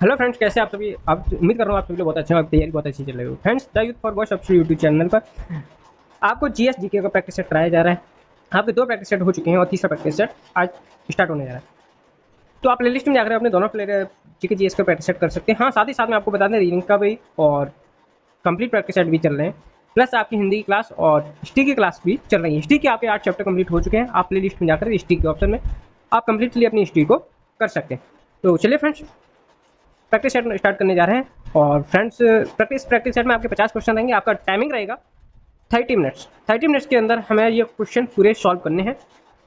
Hello friends, कैसे आप सभी। आप उम्मीद कर रहा हूँ आप सभी लोग बहुत अच्छे हैं, तैयारी बहुत अच्छी चल रही हो। Friends, the youth for God सबसे यूट्यूब चैनल पर आपको जीएस जीके का प्रैक्टिस सेट कराया जा रहा है। आपके 2 प्रैक्टिस सेट हो चुके हैं और तीसरा प्रैक्टिस सेट आज स्टार्ट होने जा रहा है। तो आप प्लेलिस्ट में जाकर अपने दोनों प्ले जीके जीएस का प्रैक्टिस सेट कर सकते हैं। हाँ, साथ ही साथ में आपको बता दें रीडिंग का भी और कंप्लीट प्रैक्टिस सेट भी चल रहे हैं, प्लस आपकी हिंदी की क्लास और हिस्ट्री की क्लास भी चल रही है। हिस्ट्री के आपके 8 चैप्टर कंप्लीट हो चुके हैं। आप प्ले लिस्ट में जाकर हिस्ट्री के ऑप्शन में आप कंप्लीटली अपनी हिस्ट्री को कर सकते हैं। तो चलिए फ्रेंड्स, प्रैक्टिस सेट स्टार्ट करने जा रहे हैं। और फ्रेंड्स, प्रैक्टिस सेट में आपके 50 क्वेश्चन रहेंगे। आपका टाइमिंग रहेगा 30 मिनट्स। 30 मिनट्स के अंदर हमें ये क्वेश्चन पूरे सॉल्व करने हैं।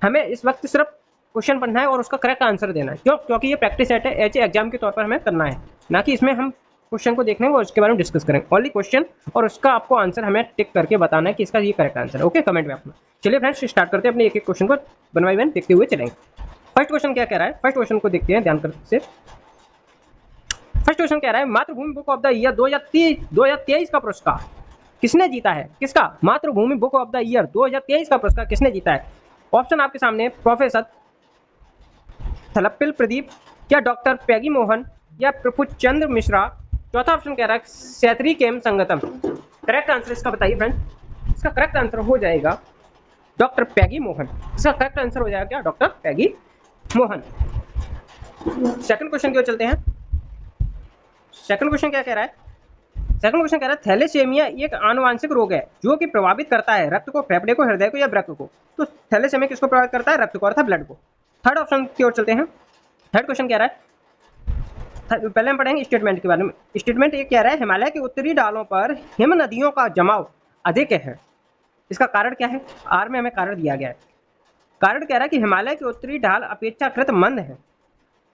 हमें इस वक्त सिर्फ क्वेश्चन पढ़ना है और उसका करेक्ट आंसर देना है। क्योंकि ये प्रैक्टिस सेट है, एज एग्जाम के तौर पर हमें करना है, ना कि इसमें हम क्वेश्चन को देखने और उसके बारे में डिस्कस करेंगे। ओनली क्वेश्चन और उसका आपको आंसर हमें टिक करके बताना है कि इसका ये करेक्ट आंसर है। ओके, कमेंट में अपना। चलिए फ्रेंड्स, स्टार्ट करते हैं। अपने एक एक क्वेश्चन को वन बाय वन देखते हुए चलेंगे। फर्स्ट क्वेश्चन क्या कह रहा है, फर्स्ट क्वेश्चन को देखते हैं ध्यान से। फर्स्ट क्वेश्चन कह रहा है मातृभूमि बुक ऑफ द ईयर 2023 का पुरस्कार किसने जीता है। किसका? मातृभूमि बुक ऑफ द ईयर 2023 का पुरस्कार किसने जीता है? ऑप्शन आपके सामने, प्रोफेसर थलप्पिल प्रदीप, या डॉक्टर पैगी मोहन, या प्रफुचंद्र मिश्रा। चौथा ऑप्शन कह रहा है सैत्री केम संगतम। करेक्ट आंसर इसका बताइए फ्रेंड्स। इसका करेक्ट आंसर हो जाएगा डॉक्टर पैगी मोहन। इसका करेक्ट आंसर हो जाएगा क्या? डॉक्टर पैगी मोहन। सेकंड क्वेश्चन की ओर चलते हैं। सेकंड क्वेश्चन क्या कह रहा है? सेकंड क्वेश्चन कह रहा है थैलेसेमिया एक आनुवांशिक रोग है जो कि प्रभावित करता है रक्त को, फेफड़े को, हृदय को या वृक्क को। तो थैलेसेमिया किसको प्रभावित करता है? रक्त को अर्थात ब्लड को। थर्ड ऑप्शन की ओर चलते हैं। थर्ड क्वेश्चन कह रहा है, पहले हम पढ़ेंगे स्टेटमेंट के बारे में। स्टेटमेंट ये कह रहा है हिमालय के उत्तरी ढालों पर हिम नदियों का जमाव अधिक है। इसका कारण क्या है? आर में हमें कारण दिया गया है। कारण कह रहा है कि हिमालय के उत्तरी ढाल अपेक्षाकृत मंद है।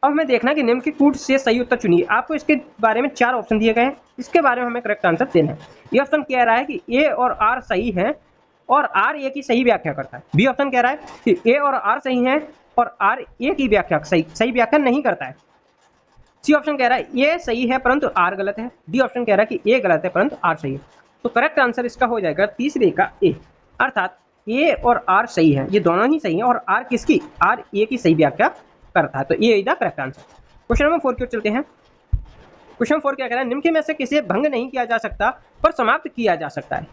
अब हमें देखना है कि निम्नलिखित से सही उत्तर चुनिए। आपको इसके बारे में 4 ऑप्शन दिए गए हैं, इसके बारे में हमें करेक्ट आंसर देना है। ये ऑप्शन कह रहा है कि ए और आर सही है और आर ए की सही व्याख्या करता है। बी ऑप्शन कह रहा है कि ए और आर सही है और आर ए की व्याख्या सही व्याख्या नहीं करता है। सी ऑप्शन कह रहा है ये सही है परंतु आर गलत है। डी ऑप्शन कह रहा है कि ए गलत है परंतु आर सही है। तो करेक्ट आंसर इसका हो जाएगा तीसरे का ए, अर्थात ए और आर सही है, ये दोनों ही सही है और आर किसकी? आर ए की सही व्याख्या करता है। तो ये is the correct answer. Question number 4 की ओर चलते हैं। क्वेश्चन 4 क्या कह रहा है? निम्न में से किसे भंग नहीं किया जा सकता पर समाप्त किया जा सकता है।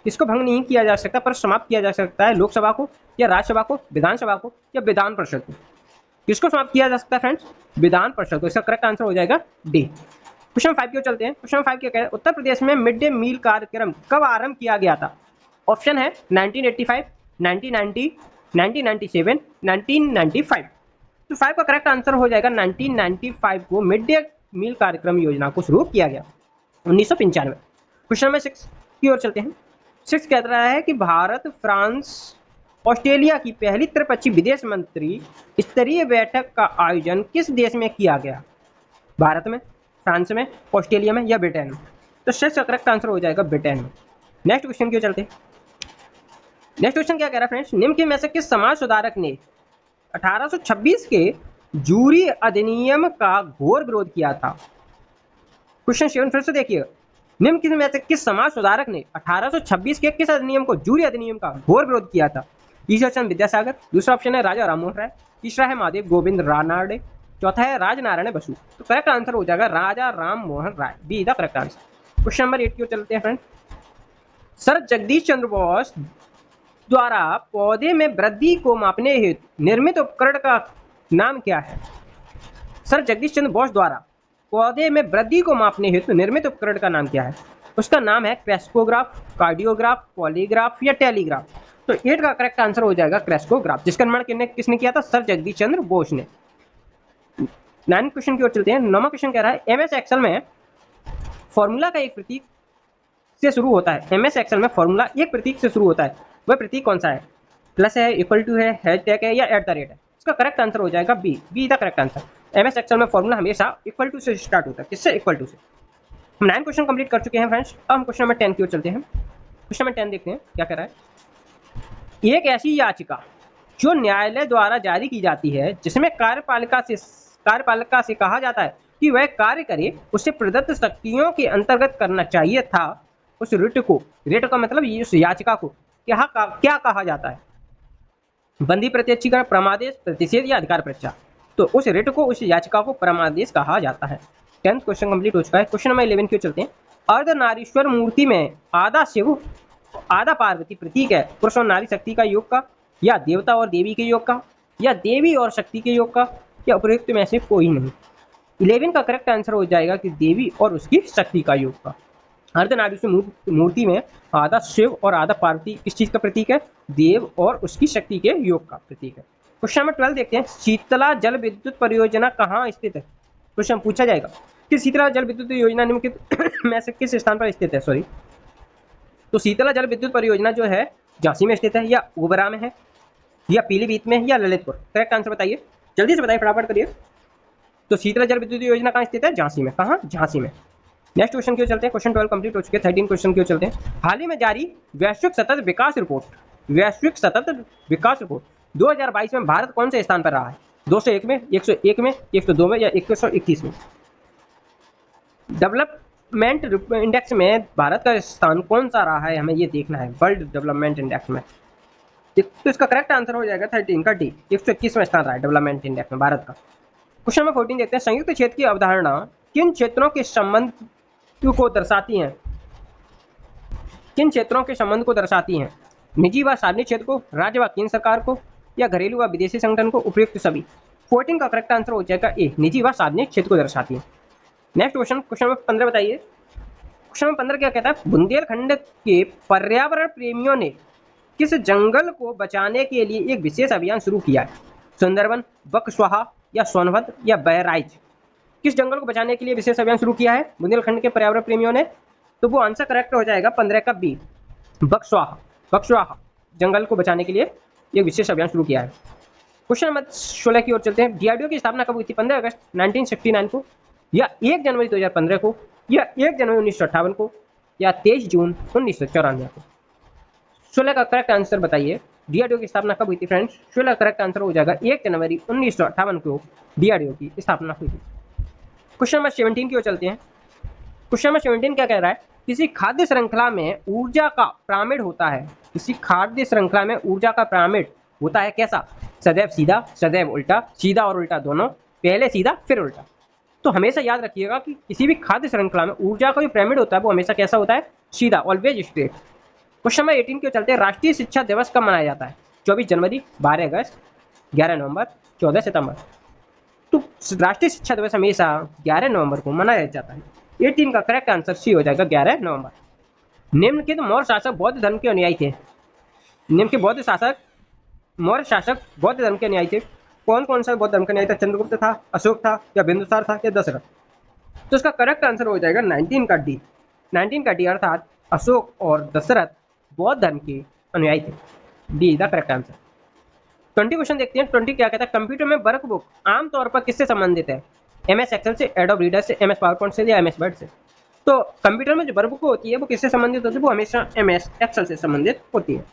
इसको भंग नहीं किया जा सकता पर समाप्त किया जा सकता है? लोकसभा को, या राज्यसभा को, विधानसभा को, या विधान परिषद को। किसको समाप्त किया जा सकता है फ्रेंड्स? विधान परिषद को। इसका करेक्ट आंसर हो जाएगा डी। क्वेश्चन 5 की ओर चलते हैं। क्वेश्चन 5 क्या कह रहा है? उत्तर प्रदेश में मिड डे मील कार्यक्रम कब आरंभ किया गया था? ऑप्शन है 1985, 1990, 1997, 1995। तो 5 का करेक्ट आंसर हो जाएगा 1995 को मिड डे मील कार्यक्रम योजना को शुरू किया गया 1995। क्वेश्चन नंबर 6 की ओर चलते हैं। 6 कह रहा है कि भारत, फ्रांस, ऑस्ट्रेलिया की पहली त्रिपक्षीय विदेश मंत्री स्तरीय बैठक का आयोजन किस देश में किया गया? भारत में, फ्रांस में, ऑस्ट्रेलिया में, या ब्रिटेन में। तो 6 का करेक्ट आंसर हो जाएगा ब्रिटेन में। नेक्स्ट क्वेश्चन की ओर चलते हैं। नेक्स्ट क्वेश्चन क्या कह रहा है फ्रेंड्स? निम्न में से किस समाज सुधारक ने 1826 के जूरी अधिनियम का घोर विरोध किया था? क्वेश्चन 7 फिर से देखिए। निम्न में से किस समाज सुधारक ने 1826 के किस अधिनियम को, जूरी अधिनियम का घोर विरोध किया था? तीसरा ऑप्शन विद्यासागर, दूसरा ऑप्शन है राजा राममोहन राय, तीसरा है महादेव गोविंद रानाडे, चौथा है राजनारायण बसु। तो करेक्ट आंसर हो जाएगा Raja Rammohan Roy, be the correct answer. Question number 8 की ओर चलते हैं फ्रेंड। सर जगदीश चंद्र बोस द्वारा पौधे में वृद्धि को मापने हेतु निर्मित उपकरण का नाम क्या है? सर जगदीश चंद्र बोस द्वारा पौधे में वृद्धि को मापने हेतु निर्मित उपकरण का नाम क्या है? उसका नाम है क्रेस्कोग्राफ, कार्डियोग्राफ, पॉलीग्राफ, या टेलीग्राफ। तो 8 का करेक्ट आंसर हो जाएगा क्रेस्कोग्राफ, जिसका निर्माण किसने किया था? सर जगदीश चंद्र बोस ने। 9 क्वेश्चन की ओर चलते हैं। 9वां क्वेश्चन कह रहा है एमएस एक्सेल में फॉर्मूला का एक प्रतीक से शुरू होता है। एमएस एक्सेल में फॉर्मूला एक प्रतीक से शुरू होता है, वह प्रतीक कौन सा है? प्लस है, इक्वल टू है, हैशटैग है, या एट द रेट है। इसका करेक्ट आंसर हो जाएगा B, B the correct answer. MS Excel में फॉर्मूला हमेशा इक्वल टू से स्टार्ट होता है। किससे? इक्वल टू से। हम 9 क्वेश्चन कंप्लीट कर चुके हैं फ्रेंड्स। अब हम क्वेश्चन नंबर 10 की ओर चलते हैं। क्वेश्चन नंबर 10 देखते हैं क्या कह रहा है। एक ऐसी याचिका जो न्यायालय द्वारा जारी की जाती है जिसमें कार्यपालिका से कहा जाता है कि वह कार्य करे, उसे प्रदत्त शक्तियों के अंतर्गत करना चाहिए था। उस रिट का मतलब उस याचिका को क्या कहा जाता है? बंदी प्रत्यक्षीकरण, परमादेश, प्रतिषेध, या अधिकार परीक्षा। तो उस रिट को, उस याचिका को परमादेश कहा जाता है। 10th क्वेश्चन कंप्लीट हो चुका है। क्वेश्चन नंबर 11 की ओर चलते हैं। अर्धनारीश्वर मूर्ति में आधा शिव आधा पार्वती प्रतीक है पुरुष और नारी शक्ति का योग का, या देवता और देवी के योग का, या देवी और शक्ति के योग का, या उपयुक्त में से कोई नहीं। 11 का करेक्ट आंसर हो जाएगा कि देवी और उसकी शक्ति का योग का। अर्धनारीश्वर मूर्ति में आधा शिव और आधा पार्वती किस चीज का प्रतीक है? देव और उसकी शक्ति के योग का प्रतीक है। क्वेश्चन नंबर 12 देखते हैं। शीतला जल विद्युत परियोजना कहाँ स्थित है? क्वेश्चन पूछा जाएगा कि शीतला जल विद्युत योजना निम्नलिखित में से किस स्थान पर स्थित है? सॉरी, तो शीतला जल विद्युत परियोजना जो है झांसी में स्थित है, या ओबरा में है, या पीलीभीत में, या ललितपुर? करेक्ट आंसर बताइए, जल्दी से बताइए, फटाफट करिए। तो शीतला जल विद्युत योजना कहाँ स्थित है? झांसी में। कहाँ? झांसी में। नेक्स्ट क्वेश्चन की ओर चलते हैं। क्वेश्चन 12 कंप्लीट हो चुके हैं। 13 क्वेश्चन की ओर चलते हैं। हाल ही में जारी वैश्विक सतत विकास रिपोर्ट 2022 में भारत कौन से स्थान पर रहा है? 201 में, 101 में, 102 में, या 121 में? डेवलपमेंट इंडेक्स में भारत का स्थान कौन सा रहा है, हमें ये देखना है। वर्ल्ड डेवलपमेंट इंडेक्स में तो इसका करेक्ट आंसर हो जाएगा 13 का डी, 121वां स्थान रहा है डेवलपमेंट इंडेक्स में भारत का। क्वेश्चन नंबर 14 देखते हैं। संयुक्त क्षेत्र की अवधारणा किन क्षेत्रों के संबंध को दर्शाती है? किन क्षेत्रों के संबंध को दर्शाती हैं? निजी व सार्वजनिक क्षेत्र को, राज्य व केंद्र सरकार को, या घरेलू व विदेशी संगठन को, उपयुक्त सभी? 14 का करेक्ट आंसर हो जाएगा ए, निजी व सार्वजनिक क्षेत्र को दर्शाती है। नेक्स्ट क्वेश्चन, क्वेश्चन नंबर 15 बताइए। क्वेश्चन नंबर 15 क्या कहता है? बुंदेलखंड के पर्यावरण प्रेमियों ने किस जंगल को बचाने के लिए एक विशेष अभियान शुरू किया है? सुंदरवन, बकस्वाहा, या सोनभद्र, या बहराइच? किस जंगल को बचाने के लिए विशेष अभियान शुरू किया है बुंदेलखंड के पर्यावरण प्रेमियों ने? तो वो आंसर करेक्ट हो जाएगा 15 का बी, बकस्वाहा जंगल को बचाने के लिए एक विशेष अभियान शुरू किया है। क्वेश्चन नंबर 16 की ओर चलते हैं। डीआरडीओ की स्थापना कब हुई थी? 15 अगस्त 1969 को, या 1 जनवरी 2015 को, या 1 जनवरी 1958 को, या 23 जून 1994 को? 16 का करेक्ट आंसर बताइए। डीआरडीओ की स्थापना कब हुई थी फ्रेंड्स? 16 का करेक्ट आंसर हो जाएगा 1 जनवरी 1958 को डीआरडीओ की स्थापना हुई थी। क्वेश्चन नंबर 17 की ओर चलते हैं। क्वेश्चन नंबर 17 क्या कह रहा है? किसी खाद्य श्रृंखला में ऊर्जा का पिरामिड होता है। किसी खाद्य श्रृंखला में ऊर्जा का पिरामिड होता है कैसा? सदैव सीधा, सदैव उल्टा, सीधा और उल्टा दोनों, पहले सीधा फिर उल्टा। तो हमेशा याद रखिएगा कि किसी भी खाद्य श्रृंखला में ऊर्जा का जो पिरामिड होता है वो हमेशा कैसा होता है? सीधा, ऑलवेज स्ट्रेट। क्वेश्चन नंबर 18 के चलते हैं। राष्ट्रीय शिक्षा दिवस कब मनाया जाता है? 24 जनवरी, 12 अगस्त, 11 नवंबर, 14 सितंबर? तो राष्ट्रीय शिक्षा दिवस हमेशा 11 नवंबर को मनाया जाता है। 18 का करेक्ट आंसर सी हो जाएगा 11 नवंबर। निम्नलिखित मौर्य शासक बौद्ध धर्म के अनुयायी थे। निम्नलिखित बौद्ध शासक मौर्य शासक बौद्ध धर्म के अनुयायी थे। कौन कौन सा बौद्ध धर्म का अनुयायी था? चंद्रगुप्त था, अशोक था, या बिंदुसार था, या दशरथ? तो इसका करेक्ट आंसर हो जाएगा 19 का डी। 19 का डी अर्थात अशोक और दशरथ बौद्ध धर्म के अनुयायी थे। D is the correct answer. 20 question देखते हैं। 20 क्या कहता है? कंप्यूटर में वर्कबुक आमतौर पर किससे संबंधित है? MS एक्सेल से, एडोब रीडर से, MS पावरपॉइंट से, या MS वर्ड से? तो कंप्यूटर में जो वर्कबुक होती है वो किससे संबंधित होती है? वो हमेशा MS एक्सेल से संबंधित होती है।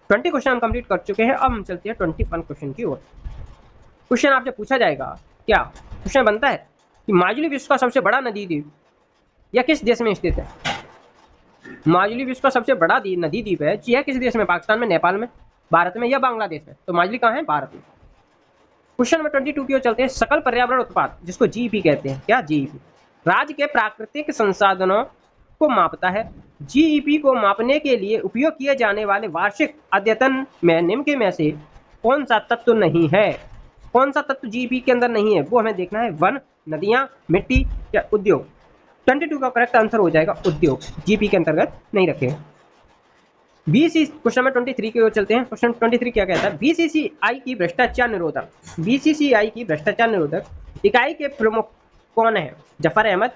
20 क्वेश्चन हम कंप्लीट कर चुके हैं। अब हम चलते हैं 21 क्वेश्चन की ओर। क्वेश्चन आपसे पूछा जाएगा, क्या क्वेश्चन बनता है कि माजुली विश्व का सबसे बड़ा नदी द्वीप या किस देश में स्थित है? माजुली विश्व का सबसे बड़ा नदी द्वीप है जी है किस देश में? पाकिस्तान में, नेपाल में, भारत में, या बांग्लादेश में? तो माजुली कहाँ है? भारत में। क्वेश्चन नंबर 22 की ओर चलते हैं। सकल पर्यावरण उत्पाद जिसको जीईपी कहते हैं, क्या? जीईपी राज्य के प्राकृतिक संसाधनों को मापता है। जीईपी को मापने के लिए उपयोग किए जाने वाले वार्षिक अद्यतन में निम्न में से कौन सा तत्व नहीं है? कौन सा तत्व जीईपी के अंदर नहीं है वो हमें देखना है। वन, नदियां, मिट्टी, या उद्योग? 22 का करेक्ट आंसर हो जाएगा उद्योग, जीईपी के अंतर्गत नहीं रखे। क्वेश्चन नंबर 23 की ओर चलते हैं। क्वेश्चन 23 क्या कहता है? बीसीसीआई की भ्रष्टाचार निरोधक इकाई के प्रमुख कौन है? जफर अहमद,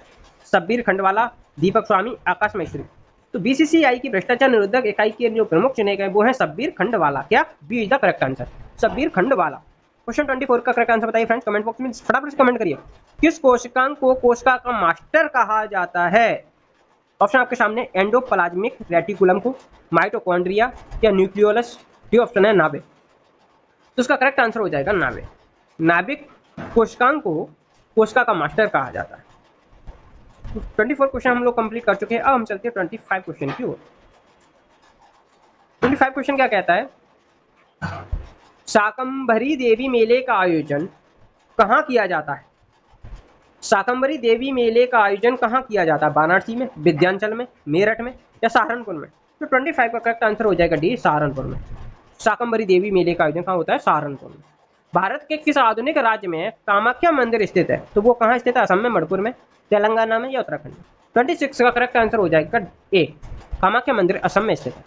शब्बीर खंडवाला, दीपक स्वामी, आकाश महेश्वरी? तो बीसीसीआई की भ्रष्टाचार निरोधक इकाई के जो प्रमुख चुने गए वो है शब्बीर खंडवाला। क्या? B is the correct answer, Shabbir Khandwala. Question 24 का करेक्ट आंसर बताइए फ्रेंड्स, कमेंट बॉक्स में फटाफट से कमेंट करिए। किस कोशिकांग को कोशिका का मास्टर कहा जाता है? ऑप्शन आपके सामने, एंडोप्लाज्मिक रेटिकुलम को, माइटोकॉन्ड्रिया, या न्यूक्लियोलस? ये ऑप्शन है नाभिक। तो इसका करेक्ट आंसर हो जाएगा नाभिक। नाभिक कोशिकांग को कोशिका का मास्टर कहा जाता है। 24 क्वेश्चन हम लोग कंप्लीट कर चुके हैं। अब हम चलते हैं 25 क्वेश्चन की ओर। 25 क्वेश्चन क्या कहता है? शाकंभरी देवी मेले का आयोजन कहाँ किया जाता है? शाकंभरी देवी मेले का आयोजन कहाँ किया जाता है? वाराणसी में, विंध्याचल में, मेरठ में या सहारनपुर में? तो 25 का करेक्ट आंसर हो जाएगा डी, सहारनपुर में। शाकंभरी देवी मेले का आयोजन कहाँ होता है? सहारनपुर में। भारत के किस आधुनिक राज्य में कामाख्या मंदिर स्थित है? तो वो कहाँ स्थित है? असम में, मणिपुर में, तेलंगाना में या उत्तराखंड में? 26 का करेक्ट आंसर हो जाएगा ए, कामाख्या मंदिर असम में स्थित है।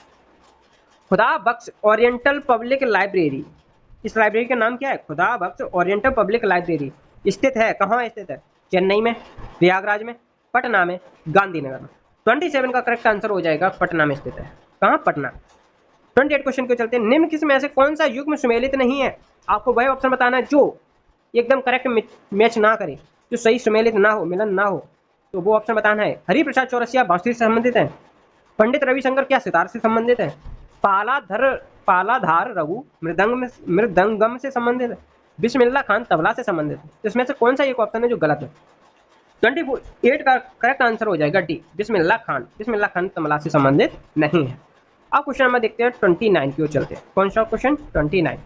खुदा बख्श ओरिएंटल पब्लिक लाइब्रेरी, इस लाइब्रेरी का नाम क्या है? खुदा बख्श ओरिएंटल पब्लिक लाइब्रेरी स्थित है, कहाँ स्थित है? चेन्नई में, प्रयागराज में, पटना में, गांधीनगर में? 27 का करेक्ट आंसर हो जाएगा पटना में स्थित है। कहाँ? पटना। 28 क्वेश्चन को चलते हैं। निम्न किस में से कौन सा युग्म सुमेलित नहीं है? आपको वह ऑप्शन बताना है जो एकदम करेक्ट मैच ना करे, जो सही सुमेलित ना हो, मिलन ना हो, तो वो ऑप्शन बताना है। हरिप्रसाद चौरसिया बांसुरी से संबंधित है। पंडित रविशंकर क्या सितार से संबंधित है? पालाधार रघु मृदंगम से संबंधित है। बिस्मिल्लाह खान तबला से संबंधित है। इसमें से कौन सा एक ऑप्शन है जो गलत है? 28 का करेक्ट आंसर हो जाएगा डी, बिस्मिल्लाह खान तबला से संबंधित नहीं है। अब क्वेश्चन नंबर देखते हैं 29 की ओर चलते हैं। कौन सा क्वेश्चन? 29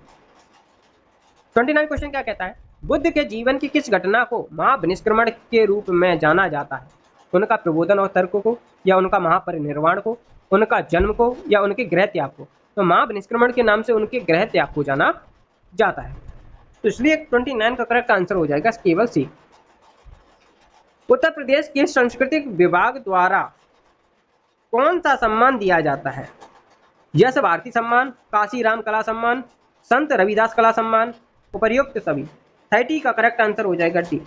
क्वेश्चन क्या कहता है? बुद्ध के जीवन की किस घटना को महाविनिष्क्रमण के रूप में जाना जाता है? उनका प्रबोधन और तर्क को, या उनका महापरिनिर्वाण को, उनका जन्म को, या उनके गृह त्याग को? तो महाविनिष्क्रमण के नाम से उनके गृह त्याग को जाना जाता है। तो इसलिए 29 का करेक्ट आंसर हो जाएगा केवल सी। उत्तर प्रदेश के सांस्कृतिक विभाग द्वारा कौन सा सम्मान दिया जाता है? यश भारती सम्मान, काशीराम कला सम्मान, संत रविदास कला सम्मान, उपर्युक्त सभी? 30 का करेक्ट आंसर हो जाएगा डी,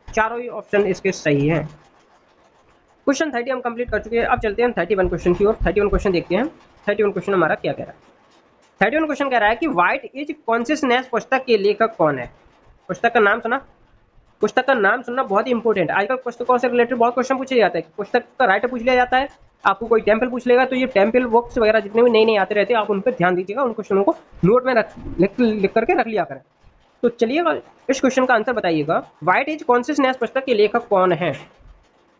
चारों ही ऑप्शन इसके सही हैं। क्वेश्चन 30 हम कंप्लीट कर चुके हैं। अब चलते हैं 31 क्वेश्चन की ओर। 31 क्वेश्चन देखते हैं। 31 क्वेश्चन हमारा क्या कह रहा है? 31 क्वेश्चन कह रहा है कि व्हाट इज कॉन्शियसनेस पुस्तक के लेखक कौन है? पुस्तक का नाम सुना? पुस्तक का नाम सुनना बहुत ही इंपॉर्टेंट है। आजकल पुस्तकों से रिलेटेड बहुत क्वेश्चन पूछे जाते हैं। पुस्तक का राइटर पूछ लिया जाता है, आपको कोई टेम्पल पूछ लेगा, तो ये टेम्पल बुक्स वगैरह जितने भी नए नए आते रहते हैं, आप उन पर ध्यान दीजिएगा, उन क्वेश्चनों को नोट में लिख करके रख लिया करें। तो चलिए इस क्वेश्चन का आंसर बताइएगा। व्हाट इज कॉन्शियसनेस पुस्तक के लेखक कौन है?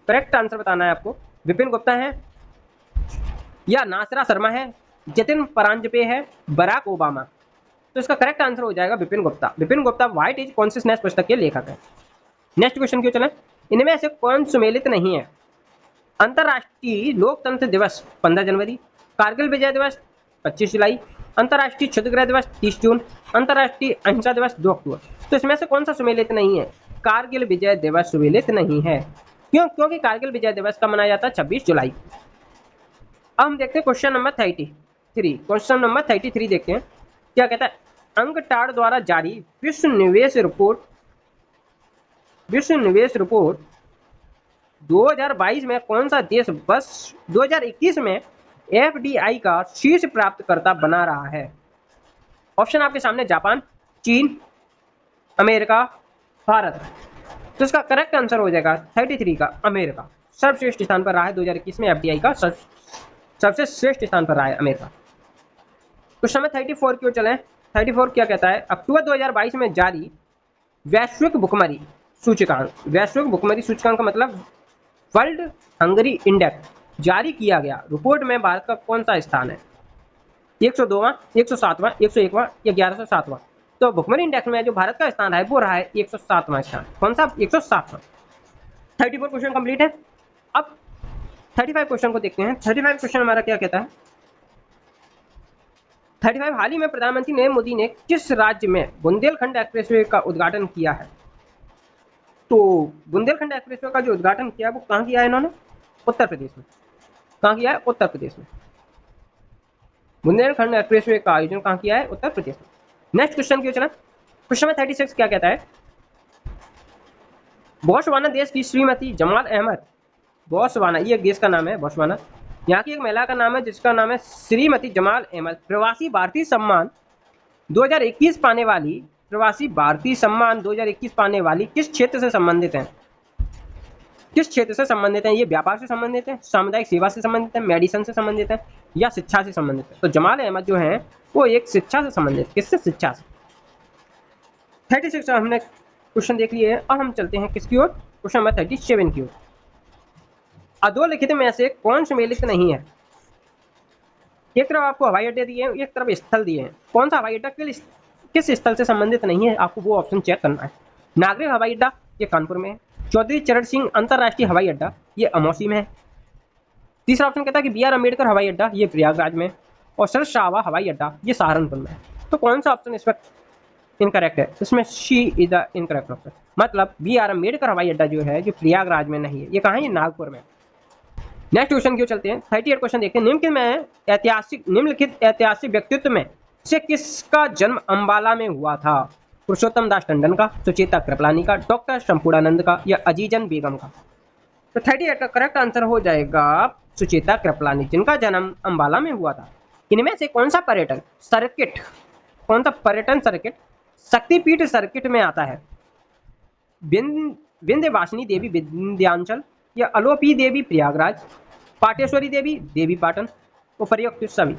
करेक्ट आंसर बताना है आपको। विपिन गुप्ता है, या नासरा शर्मा है, जतिन परांजपे है, बराक ओबामा? तो इसका करेक्ट आंसर हो जाएगा Vipin Gupta. Vipin Gupta what is consciousness पुस्तक के लेखक है। नेक्स्ट क्वेश्चन क्यों चले? इनमें से कौन सुमेलित नहीं है? अंतर्राष्ट्रीय लोकतंत्र दिवस 15 जनवरी, कारगिल विजय दिवस 25 जुलाई, अंतर्राष्ट्रीय क्षुद्रग्रह दिवस 30 जून, अंतर्राष्ट्रीय अहिंसा दिवस 2 अक्टूबर? तो इसमें से कौन सा सुमेलित नहीं है? कारगिल विजय दिवस सुमेलित नहीं है। क्यों? क्योंकि कारगिल विजय दिवस का मनाया जाता है 26 जुलाई। अब हम देखते हैं क्वेश्चन नंबर 33। क्वेश्चन नंबर 33 देखते हैं क्या कहता है। अंकटाड द्वारा जारी विश्व निवेश रिपोर्ट 2022 में कौन सा देश बस 2021 में एफडीआई का शीर्ष प्राप्तकर्ता बना रहा है? ऑप्शन आपके सामने, जापान, चीन, अमेरिका, भारत। तो इसका करेक्ट आंसर हो जाएगा 33 का अमेरिका। सर्वश्रेष्ठ स्थान पर रहा है 2021 में एफडीआई का सबसे श्रेष्ठ स्थान पर रहा है अमेरिका। क्वेश्चन नंबर 34 की ओर चलें। 34 क्या कहता है? अक्टूबर 2022 में जारी वैश्विक भुखमरी सूचकांक, वैश्विक भुखमरी सूचकांक का मतलब वर्ल्ड हंगरी इंडेक्स जारी किया गया रिपोर्ट में भारत का कौन सा स्थान है? 102वां, 107वां, 101वां या 1107वां? तो भुखमरी इंडेक्स में जो भारत का स्थान है वो रहा है 107वां स्थान। कौन सा? 107वां। 34 क्वेश्चन कंप्लीट है। अब 35 क्वेश्चन को देखते हैं। 35 क्वेश्चन हमारा क्या कहता है? 35 हाल ही में प्रधानमंत्री नरेंद्र मोदी ने किस राज्य में बुंदेलखंड एक्सप्रेसवे का उद्घाटन किया है? तो बुंदेलखंड एक्सप्रेसवे का जो उद्घाटन किया है वो कहाँ किया है इन्होंने? उत्तर प्रदेश में। कहाँ किया है? उत्तर प्रदेश में। बुंदेलखंड एक्सप्रेसवे का आयोजन कहाँ किया है? उत्तर प्रदेश में। नेक्स्ट क्वेश्चन क्यों चला? क्वेश्चन में 36 क्या कहता है? बोत्सवाना देश की श्रीमती जमाल अहमद, बोत्सवाना ये देश का नाम है बोत्सवाना, यहाँ की एक महिला का नाम है जिसका नाम है श्रीमती जमाल अहमद, प्रवासी भारतीय सम्मान 2021 पाने वाली, प्रवासी भारतीय सम्मान 2021 पाने वाली किस क्षेत्र से संबंधित हैं? किस क्षेत्र से संबंधित हैं? ये व्यापार से संबंधित है, सामुदायिक सेवा से संबंधित है, मेडिसिन से संबंधित है या शिक्षा से संबंधित है? तो जमाल अहमद जो है वो एक शिक्षा से संबंधित, किससे? शिक्षा से। 36 हमने क्वेश्चन देख लिए। अब हम चलते हैं किसकी ओर? क्वेश्चन नंबर 37 की ओर। अधोलिखित में से कौन सम्मिलित नहीं है? एक तरफ आपको हवाई अड्डे दिए हैं, एक तरफ स्थल दिए हैं। कौन सा हवाई अड्डा किस स्थल से संबंधित नहीं है? आपको वो ऑप्शन चेक करना है। नागरिक हवाई अड्डा ये कानपुर में है, चौधरी चरण सिंह अंतरराष्ट्रीय हवाई अड्डा, ये अमौसी में है। तीसरा ऑप्शन कहता है कि बी आर अम्बेडकर हवाई अड्डा, ये प्रयागराज में। और सर शाहवा हवाई अड्डा, ये सहारनपुर में है। तो कौन सा ऑप्शन इस वक्त इनकरेक्ट है? इसमें सी इज द इनकरेक्ट ऑप्शन। मतलब बी आर अम्बेडकर हवाई अड्डा जो है, जो प्रयागराज में नहीं है, ये कहाँ है? नागपुर में। नेक्स्ट क्वेश्चन क्यों चलते हैं, 38 क्वेश्चन देखते हैं। निम्नलिखित ऐतिहासिक व्यक्तित्व में से किसका जन्म अंबाला में हुआ था? पुरुषोत्तम दास टंडन का, सुचेता कृपलानी का, डॉक्टर शंपूर्णानंद का, या अजीजन बेगम का? तो 38 का करेक्ट आंसर हो जाएगा सुचेता कृपलानी, जिनका जन्म अंबाला में हुआ था। इनमें से कौन सा पर्यटन सर्किट शक्तिपीठ सर्किट में आता है? विंध्यवासिनी देवी विंध्याचल, या अलोपी देवी प्रयागराज, पाटेश्वरी देवी देवी पाटन, उपर्युक्त सभी।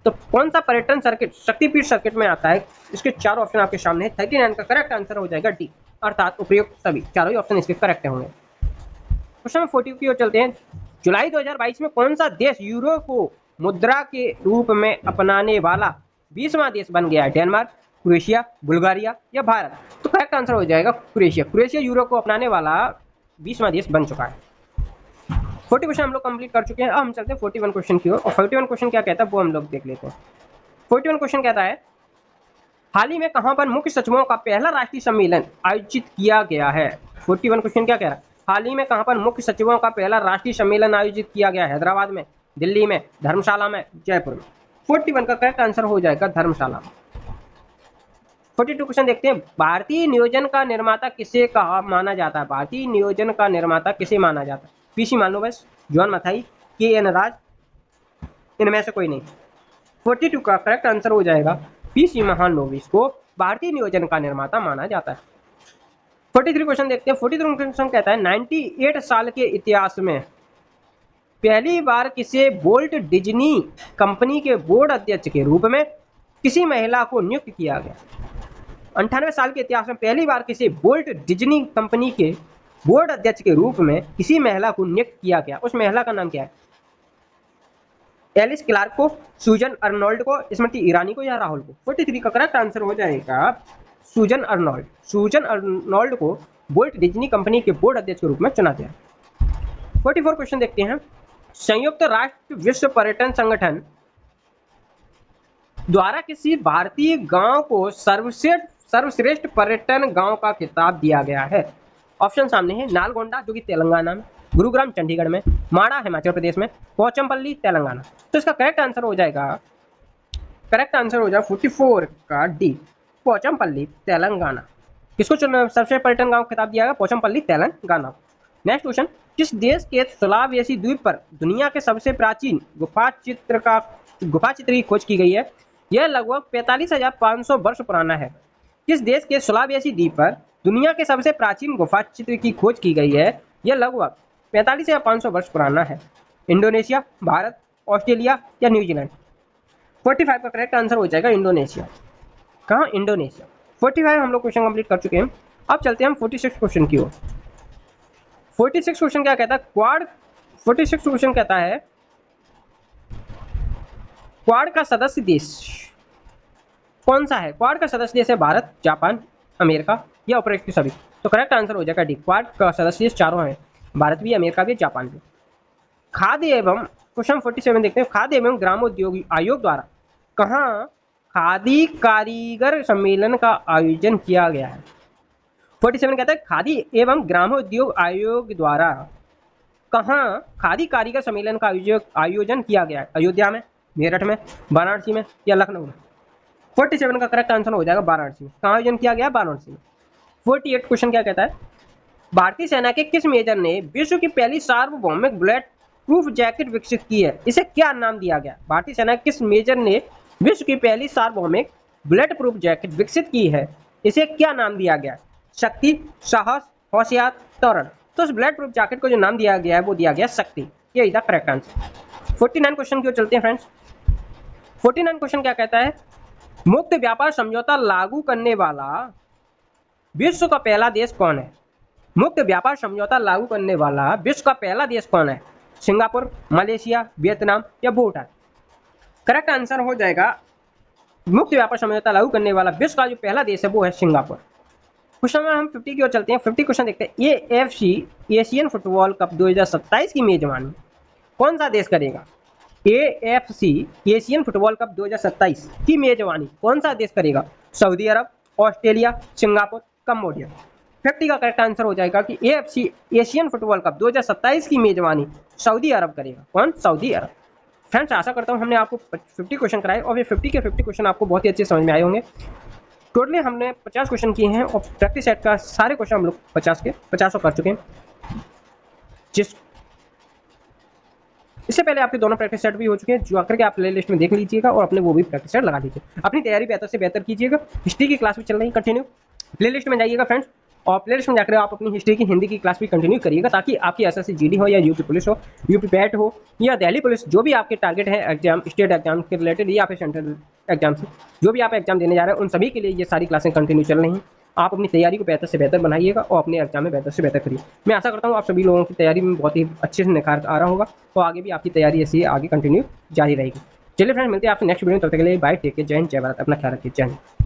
तो कौन सा पर्यटन सर्किट शक्तिपीठ सर्किट में आता है? इसके चार ऑप्शन आपके सामने है। 39 का करेक्ट आंसर हो जाएगा डी, अर्थात उपयुक्त सभी। चारों ही ऑप्शन इसके करेक्ट होंगे। क्वेश्चन 40 की ओर चलते हैं। जुलाई 2022 में कौन सा देश यूरो को मुद्रा के रूप में अपनाने वाला 20वां देश बन गया है? डेनमार्क, क्रोएशिया, बुल्गारिया, या भारत? तो करेक्ट आंसर हो जाएगा क्रोएशिया। क्रोएशिया यूरो को अपनाने वाला 20वां देश बन चुका है। 40 क्वेश्चन हम लोग कंप्लीट कर चुके हैं। अब हम चलते हैं 41 क्वेश्चन की ओर। और 41 क्वेश्चन क्या कहता है वो हम लोग देख लेते हैं। 41 क्वेश्चन कहता है, हाल ही में कहां पर मुख्य सचिवों का पहला राष्ट्रीय सम्मेलन आयोजित किया गया है? 41 क्वेश्चन क्या कह रहा है? हाल ही में कहां पर मुख्य सचिवों का पहला राष्ट्रीय सम्मेलन आयोजित किया गया? हैदराबाद में, दिल्ली में, धर्मशाला में, जयपुर में? 41 का करेक्ट आंसर हो जाएगा धर्मशाला में। 42 क्वेश्चन देखते हैं। भारतीय नियोजन का निर्माता किसे कहा माना जाता है? भारतीय नियोजन का निर्माता किसे माना जाता है? पीसी मालनोबिस, जॉन मथाई, के एन राज, इनमें से कोई नहीं। 42 का करेक्ट आंसर हो जाएगा पीसी महालनोबिस को भारतीय नियोजन का निर्माता माना जाता है। 43 क्वेश्चन देखते हैं। 43 क्वेश्चन कहता है, 98 साल के इतिहास में पहली बार किसे वोल्ट डिज्नी कंपनी के बोर्ड अध्यक्ष के रूप में किसी महिला को नियुक्त किया गया? 98 साल के इतिहास में पहली बार किसी वोल्ट डिज्नी कंपनी के बोर्ड अध्यक्ष के रूप में किसी महिला को नियुक्त किया गया? उस महिला का नाम क्या है? एलिस क्लार्क को, सूजन अर्नोल्ड को, स्मृति ईरानी को, या राहुल को? 43 का करेक्ट आंसर हो जाएगा सूजन अर्नोल्ड। सूजन अर्नोल्ड को वोल्ट डिज्नी कंपनी के बोर्ड अध्यक्ष के रूप में चुना गया। 44 क्वेश्चन देखते हैं। संयुक्त राष्ट्र विश्व पर्यटन संगठन द्वारा किसी भारतीय गांव को सर्वश्रेष्ठ पर्यटन गांव का खिताब दिया गया है? ऑप्शन सामने है। नालगोंडा जो कि तेलंगाना में, गुरुग्राम चंडीगढ़ में, माड़ा हिमाचल प्रदेश में, पोचमपल्ली तेलंगाना। तो इसका करेक्ट आंसर हो जाएगा 44 का डी, पोचमपल्ली तेलंगाना। किसको सर्वश्रेष्ठ पर्यटन गांव खिताब दिया गया? पोचमपल्ली तेलंगाना। नेक्स्ट क्वेश्चन, किस देश के सुलावेसी द्वीप पर दुनिया के सबसे प्राचीन गुफा चित्र की खोज की गई है? यह लगभग 45,500 वर्ष पुराना है। किस देश के सुलावेसी द्वीप पर दुनिया के सबसे प्राचीन गुफा चित्र की खोज की गई है? यह लगभग 45,500 वर्ष पुराना है। इंडोनेशिया, भारत, ऑस्ट्रेलिया, या न्यूजीलैंड? 45 का करेक्ट आंसर हो जाएगा इंडोनेशिया। कहाँ? इंडोनेशिया। 45 हम लोग क्वेश्चन कंप्लीट कर चुके हैं। अब चलते हैं हम 46 क्वेश्चन की ओर। 46 क्वेश्चन क्या कहता है? 46 क्वेश्चन कहता है, क्वाड का सदस्य देश कौन सा है? क्वाड का सदस्य देश है भारत, जापान, अमेरिका, या उपरोक्त सभी? तो करेक्ट आंसर हो जाएगा डी, क्वाड का सदस्य देश चारों हैं, भारत भी, अमेरिका भी, जापान भी। खाद्य एवं क्वेश्चन 47 देखते हैं। खाद्य एवं ग्रामोद्योग आयोग द्वारा कहाँ खादी कारीगर सम्मेलन का आयोजन किया गया है? 47 कहता है, खादी एवं ग्रामोद्योग आयोग द्वारा कहाँ खादी कारीगर सम्मेलन का आयोजन किया गया है? अयोध्या में, मेरठ में, वाराणसी में, या लखनऊ में? 47 का करेक्ट आंसर हो जाएगा वाराणसी में। कहाँ आयोजन किया गया? वाराणसी में। 48 क्वेश्चन क्या कहता है? भारतीय सेना के किस मेजर ने विश्व की पहली सार्वभौमिक बुलेट प्रूफ जैकेट विकसित की है? इसे क्या नाम दिया गया? भारतीय सेना के किस मेजर ने विश्व की पहली सार्वभौमिक बुलेट प्रूफ जैकेट विकसित की है? इसे क्या नाम दिया गया? शक्ति, साहस, होशियार, तोरण? तो उस बुलेट प्रूफ जैकेट को जो नाम दिया गया है वो दिया गया शक्ति। ये is the correct answer. 49 question की ओर चलते हैं फ्रेंड्स। 49 क्वेश्चन क्या कहता है? मुक्त व्यापार समझौता लागू करने वाला विश्व का पहला देश कौन है? मुक्त व्यापार समझौता लागू करने वाला विश्व का पहला देश कौन है? सिंगापुर, मलेशिया, वियतनाम, या भूटान? करेक्ट आंसर हो जाएगा मुक्त व्यापार समझौता लागू करने वाला विश्व का जो पहला देश है वो है सिंगापुर। क्वेश्चन में हम 50 की ओर चलते हैं। 50 क्वेश्चन देखते हैं। AFC एशियन फुटबॉल कप 2027 की मेजबानी कौन सा देश करेगा? AFC एशियन फुटबॉल कप 2027 की मेजबानी कौन सा देश करेगा? सऊदी अरब, ऑस्ट्रेलिया, सिंगापुर, कंबोडिया। 50 का करेक्ट आंसर हो जाएगा कि AFC एशियन फुटबॉल कप 2027 की मेजबानी सऊदी अरब करेगा। कौन? सऊदी अरब। फ्रेंड्स, आशा करता हूँ हमने आपको 50 क्वेश्चन कराए और ये 50 के 50 क्वेश्चन आपको बहुत ही अच्छे समझ में आए होंगे। टोटली हमने 50 क्वेश्चन किए हैं और प्रैक्टिस सेट का सारे क्वेश्चन हम लोग 50 के 50 कर चुके हैं। जिस इससे पहले आपके दोनों प्रैक्टिस सेट भी हो चुके हैं, जो आकर के आप प्ले लिस्ट में देख लीजिएगा और अपने वो भी प्रैक्टिस सेट लगा लीजिए। अपनी तैयारी बेहतर से बेहतर कीजिएगा। हिस्ट्री की क्लास भी चल रही है कंटिन्यू, प्ले लिस्ट में जाइएगा फ्रेंड्स, और प्ले लिस्ट में जाकर आप अपनी हिस्ट्री की हिंदी की क्लास भी कंटिन्यू करिएगा, ताकि आपकी एसएससी जीडी हो या यूपी पुलिस हो, यूपी पैट हो या दिल्ली पुलिस, जो भी आपके टारगेट है एग्जाम, स्टेट एग्जाम के रिलेटेड या फिर सेंट्रल एग्जाम से जो भी आप एग्जाम देने जा रहे हैं, उन सभी के लिए ये सारी क्लासें कंटिन्यू चल रही हैं। आप अपनी तैयारी को बेहतर से बेहतर बनाइएगा और अपने एग्जाम में बेहतर से बेहतर करिए। मैं आशा करता हूँ आप सभी लोगों की तैयारी में बहुत ही अच्छे से निखार आ रहा होगा, तो आगे भी आपकी तैयारी ऐसी आगे कंटिन्यू जारी रहेगी। चलिए फ्रेंड्स, मिलते हैं आपसे नेक्स्ट वीडियो में। तब तक के लिए बाय, टेक केयर, जय हिंद, जय भारत, अपना ख्याल रखिए, जय हिंद।